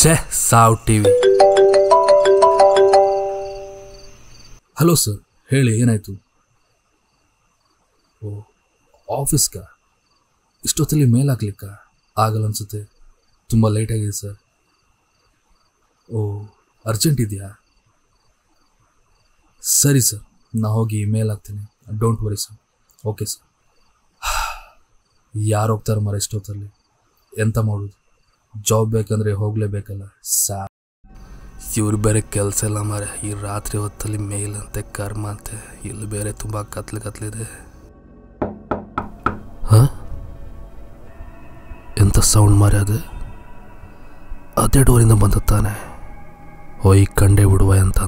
ಛೇ ಸಾವ್ TV. Hello sir, ಹೇಳಿ ಏನಾಯ್ತು? ಓ, ಆಫೀಸ್ಗಾ? ಇಷ್ಟೊತ್ತಲ್ಲಿ ಮೇಲ್ ಹಾಕ್ಲಿಕ್ಕ ಆಗಲ್ಲ ಅನ್ಸುತ್ತೆ, ತುಂಬ ಲೇಟ್ ಆಗಿದೆ ಸರ್. ಓ, ಅರ್ಜೆಂಟ್ ಇದೆಯಾ? ಸರಿ ಸರ್, ನಾ ಹೋಗಿ ಮೇಲ್ ಹಾಕ್ತೀನಿ, don't worry sir. Okay sir. ಯಾರು ಹೋಗ್ತಾರೆ ಮರ ಇಷ್ಟೊತ್ತಲ್ಲಿ? ಎಂತ ಮಾಡೋದು? ಜಾಬ್ ಬೇಕಂದ್ರೆ ಹೋಗಲೇಬೇಕಲ್ಲ ಸಾ. ಇವ್ರು ಬೇರೆ ಕೆಲಸ ಇಲ್ಲ ಮರ, ಈ ರಾತ್ರಿ ಹೊತ್ತಲ್ಲಿ ಮೇಲ್ ಅಂತೆ, ಕರ್ಮ ಅಂತೆ, ಇಲ್ಲಿ ಬೇರೆ ತುಂಬ ಕತ್ಲಿದೆ. ಹಾಂ, ಎಂಥ ಸೌಂಡ್ ಮಾರಿ ಅದು? ಅದೇ ಡೋರಿಂದ ಬಂದುತ್ತಾನೆ. ಹೋಯ್ ಕಂಡೇ ಬಿಡುವ ಅಂತ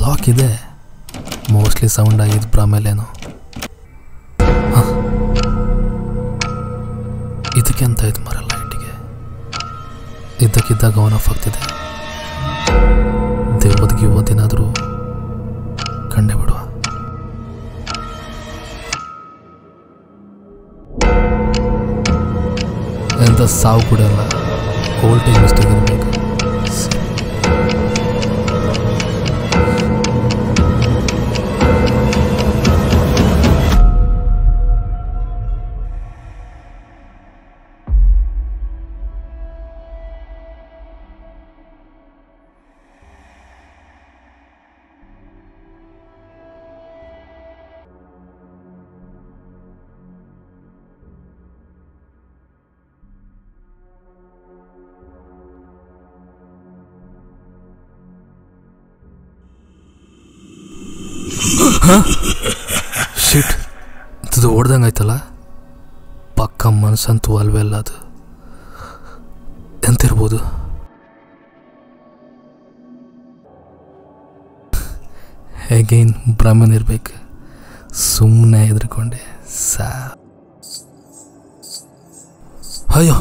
ಲಾಕ್ ಇದೆ. ಮೋಸ್ಟ್ಲಿ ಸೌಂಡ್ ಆಗಿದ್ದು ಆಮೇಲೇನೋ. ಇದಕ್ಕೆ ಅಂತ ಇದು ಮರ ಲೈಟಿಗೆ ಇದ್ದಕ್ಕಿದ್ದಾಗ ಆನ್ ಆಫ್ ಆಗ್ತಿದೆ. ದೇವದ್ಗೆ ಇವತ್ತೇನಾದರೂ ಕಂಡೇ ಬಿಡುವ. ಎಂಥ ಸಾವು ಕೂಡ ಅಲ್ಲ, ವೋಲ್ಟೇಜ್ ಮಿಸ್ಟೇಕ್ ಇರಬೇಕು. ಶಿಟ್, ಇದು ಓಡ್ದಂಗೆ ಆಯ್ತಲ್ಲ. ಪಕ್ಕ ಮನಸ್ಸಂತೂ ಅಲ್ವೇ ಅಲ್ಲ. ಅದು ಎಂತಿರ್ಬೋದು? ಹೇಗೇನು ಬ್ರಾಹ್ಮಣ ಇರ್ಬೇಕು, ಸುಮ್ಮನೆ ಹೆದರ್ಕೊಂಡೆ ಸಾ. ಅಯ್ಯೋ,